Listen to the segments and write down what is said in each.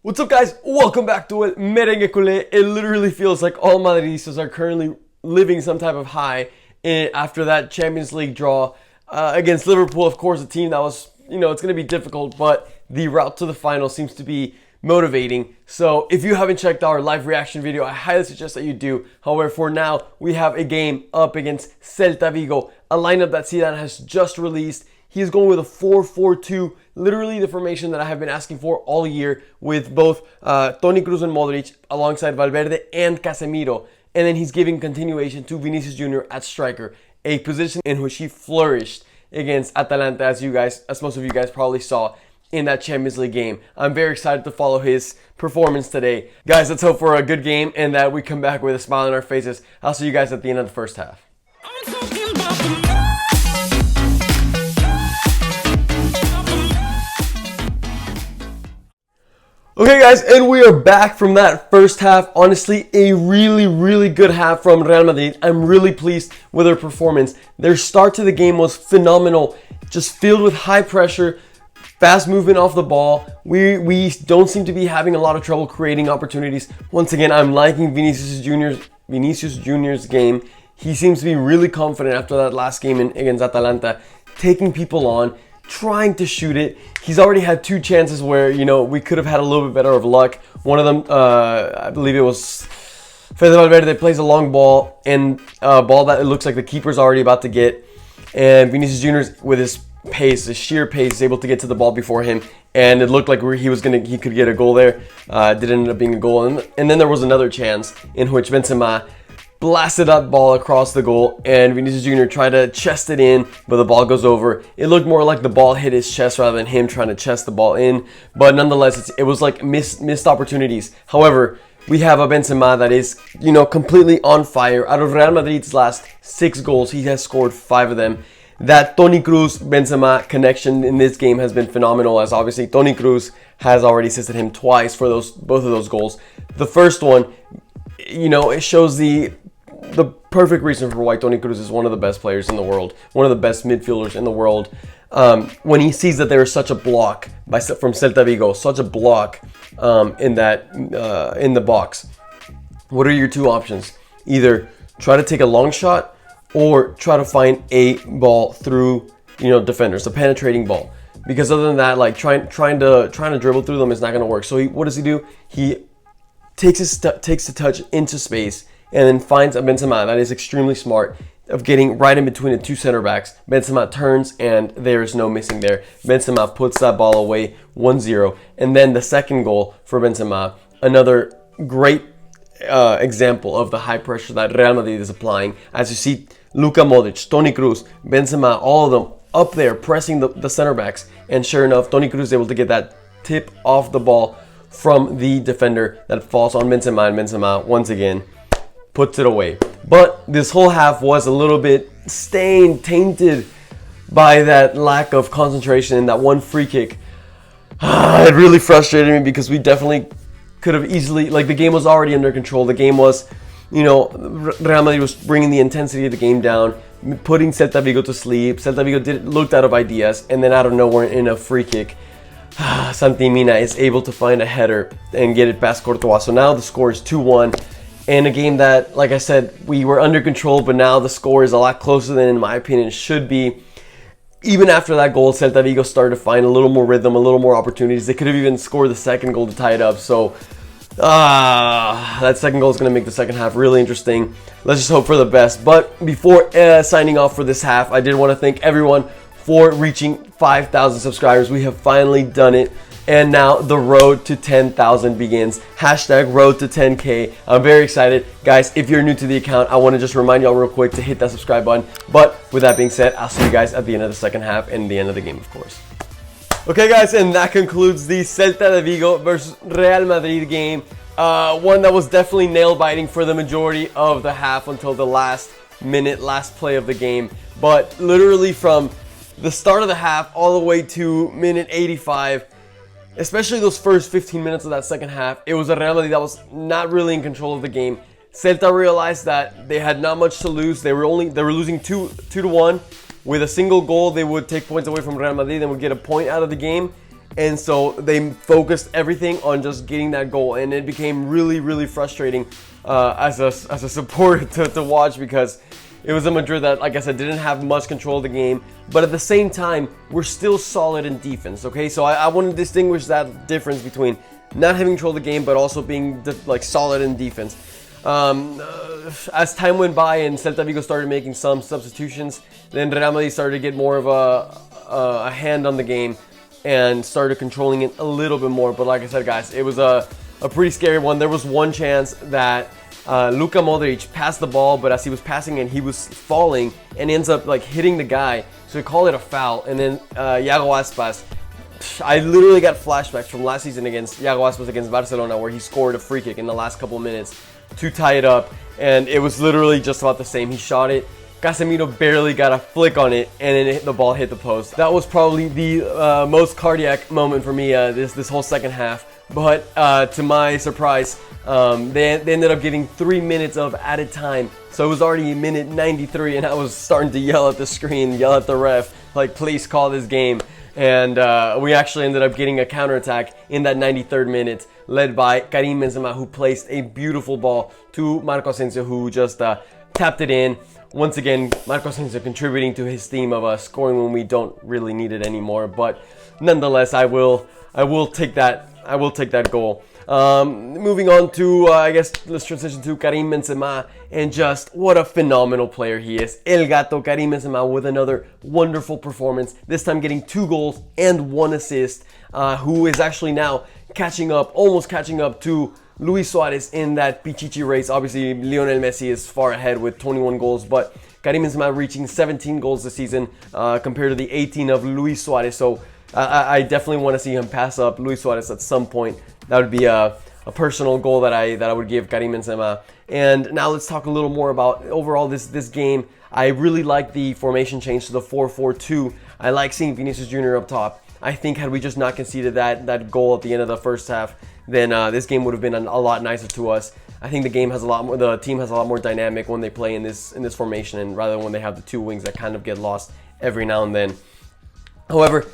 What's up, guys? Welcome back to El Merengue Culé. It literally feels like all Madridistas are currently living some type of high after that Champions League draw against Liverpool. Of course, a team that was, it's going to be difficult, but the route to the final seems to be motivating. So if you haven't checked our live reaction video, I highly suggest that you do. However, for now, we have a game up against Celta Vigo, a lineup that Zidane has just released. He is going with a 4-4-2, literally the formation that I have been asking for all year, with both Toni Kroos and Modric alongside Valverde and Casemiro. And then he's giving continuation to Vinicius Jr. at striker, a position in which he flourished against Atalanta, as most of you guys probably saw in that Champions League game. I'm very excited to follow his performance today. Guys, let's hope for a good game and that we come back with a smile on our faces. I'll see you guys at the end of the first half. Okay, guys, and we are back from that first half. Honestly, a really good half from Real Madrid. I'm really pleased with their performance. Their start to the game was phenomenal, just filled with high pressure, fast movement off the ball. We don't seem to be having a lot of trouble creating opportunities. Once again, I'm liking Vinicius Jr.'s game. He seems to be really confident after that last game against Atalanta, taking people on, trying to shoot it. He's already had two chances where, we could have had a little bit better of luck. One of them, I believe it was Fede Valverde, plays a long ball, and a ball that it looks like the keeper's already about to get. And Vinicius Jr., with his pace, his sheer pace, is able to get to the ball before him. And it looked like he could get a goal there. Did end up being a goal. And then there was another chance in which Benzema blasted that ball across the goal, and Vinicius Jr. tried to chest it in, but the ball goes over. It looked more like the ball hit his chest rather than him trying to chest the ball in, but nonetheless, it was like missed opportunities. However, we have a Benzema that is, completely on fire. Out of Real Madrid's last 6 goals, he has scored 5 of them. That Toni Kroos-Benzema connection in this game has been phenomenal, as obviously Toni Kroos has already assisted him twice for both of those goals. The first one, it shows the perfect reason for why Toni Kroos is one of the best players in the world, one of the best midfielders in the world. When he sees that there is such a block from Celta Vigo, such a block in the box, what are your two options? Either try to take a long shot or try to find a ball through defenders, a penetrating ball. Because other than that, like trying to dribble through them is not going to work. So what does he do? He takes the touch into space, and then finds a Benzema that is extremely smart of getting right in between the two center backs. Benzema turns, and there is no missing there. Benzema puts that ball away, 1-0. And then the second goal for Benzema, another great example of the high pressure that Real Madrid is applying. As you see, Luka Modric, Toni Kroos, Benzema, all of them up there pressing the center backs. And sure enough, Toni Kroos is able to get that tip off the ball from the defender that falls on Benzema, and Benzema, once again, puts it away. But this whole half was a little bit tainted by that lack of concentration in that one free kick. It really frustrated me because we definitely could have easily, the game was already under control. The game was, Real Madrid was bringing the intensity of the game down, putting Celta Vigo to sleep. Celta Vigo looked out of ideas, and then out of nowhere in a free kick, Santi Mina is able to find a header and get it past Courtois. So now the score is 2-1. In a game that, like I said, we were under control, but now the score is a lot closer than, in my opinion, it should be. Even after that goal, Celta Vigo started to find a little more rhythm, a little more opportunities. They could have even scored the second goal to tie it up. So, that second goal is going to make the second half really interesting. Let's just hope for the best. But before signing off for this half, I did want to thank everyone for reaching 5,000 subscribers. We have finally done it. And now the road to 10,000 begins. Hashtag road to 10K. I'm very excited. Guys, if you're new to the account, I want to just remind y'all real quick to hit that subscribe button. But with that being said, I'll see you guys at the end of the second half and the end of the game, of course. Okay, guys, and that concludes the Celta de Vigo versus Real Madrid game. One that was definitely nail-biting for the majority of the half until the last play of the game. But literally from the start of the half all the way to minute 85, especially those first 15 minutes of that second half, it was a Real Madrid that was not really in control of the game. Celta realized that they had not much to lose. They were losing 2-1. With a single goal, they would take points away from Real Madrid and would get a point out of the game. And so they focused everything on just getting that goal, and it became really frustrating as a supporter to watch, because it was a Madrid that, like I said, didn't have much control of the game, but at the same time, we're still solid in defense, okay? So I want to distinguish that difference between not having control of the game, but also being like solid in defense. As time went by and Celta Vigo started making some substitutions, then Real Madrid started to get more of a hand on the game and started controlling it a little bit more. But like I said, guys, it was a pretty scary one. There was one chance that Luka Modric passed the ball, but as he was passing it, he was falling and ends up like hitting the guy. So we call it a foul. And then Iago Aspas, I literally got flashbacks from last season against Iago Aspas against Barcelona, where he scored a free kick in the last couple of minutes to tie it up, and it was literally just about the same. He shot it, Casemiro barely got a flick on it, and then the ball hit the post. That was probably the most cardiac moment for me this whole second half. But to my surprise, they ended up getting 3 minutes of added time. So it was already minute 93, and I was starting to yell at the screen, yell at the ref, like, please call this game. And we actually ended up getting a counterattack in that 93rd minute, led by Karim Benzema, who placed a beautiful ball to Marco Asensio, who just tapped it in. Once again, Marco Asensio contributing to his theme of scoring when we don't really need it anymore. But nonetheless, I will take that. I will take that goal. Moving on to, I guess, let's transition to Karim Benzema, and just what a phenomenal player he is. El Gato, Karim Benzema, with another wonderful performance, this time getting 2 goals and 1 assist, who is actually now almost catching up to Luis Suarez in that Pichichi race. Obviously, Lionel Messi is far ahead with 21 goals, but Karim Benzema reaching 17 goals this season compared to the 18 of Luis Suarez. So I definitely want to see him pass up Luis Suarez at some point. That would be a personal goal that I would give Karim Benzema. And now let's talk a little more about overall this game. I really like the formation change to the 4-4-2. I like seeing Vinicius Jr. up top. I think had we just not conceded that goal at the end of the first half, then this game would have been a lot nicer to us. I think the team has a lot more dynamic when they play in this formation, and rather than when they have the 2 wings that kind of get lost every now and then. However,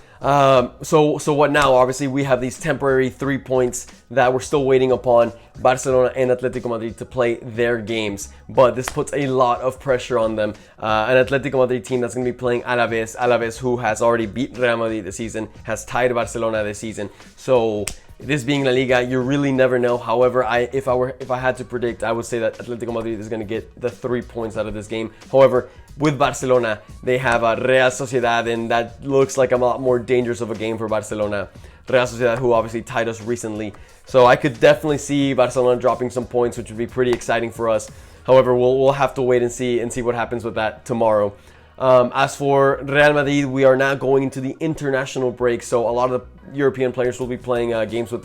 so what now? Obviously, we have these temporary 3 points that we're still waiting upon Barcelona and Atletico Madrid to play their games, but this puts a lot of pressure on them. An Atletico Madrid team that's going to be playing Alaves, who has already beat Real Madrid this season, has tied Barcelona this season. So this being La Liga, you really never know. However, if I had to predict, I would say that Atletico Madrid is going to get the 3 points out of this game. However, with Barcelona, they have a Real Sociedad, and that looks like a lot more dangerous of a game for Barcelona. Real Sociedad, who obviously tied us recently. So I could definitely see Barcelona dropping some points, which would be pretty exciting for us. However, we'll have to wait and see what happens with that tomorrow. As for Real Madrid, we are now going into the international break, so a lot of the European players will be playing games with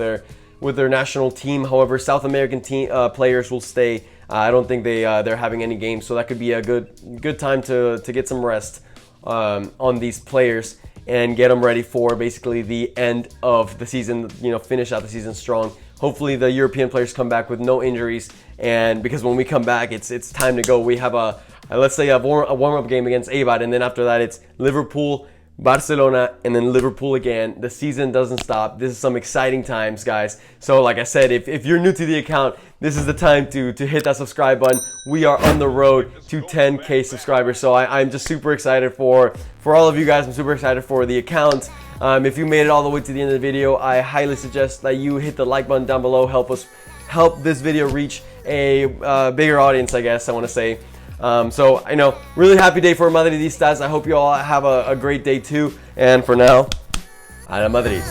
their national team. However, South American players will stay. I don't think they're having any games, so that could be a good time to get some rest on these players and get them ready for basically the end of the season. Finish out the season strong. Hopefully, the European players come back with no injuries, and because when we come back, it's time to go. We have let's say a warm-up game against Eibar, and then after that, it's Liverpool, Barcelona, and then Liverpool again. The season doesn't stop. This is some exciting times, guys. So like I said, if you're new to the account, this is the time to hit that subscribe button. We are on the road to 10K subscribers, so I'm just super excited for all of you guys. I'm super excited for the account. If you made it all the way to the end of the video, I highly suggest that you hit the like button down below. Help this video reach a bigger audience, I guess I want to say. So, really happy day for Madridistas. I hope you all have a great day too. And for now, a la Madrid.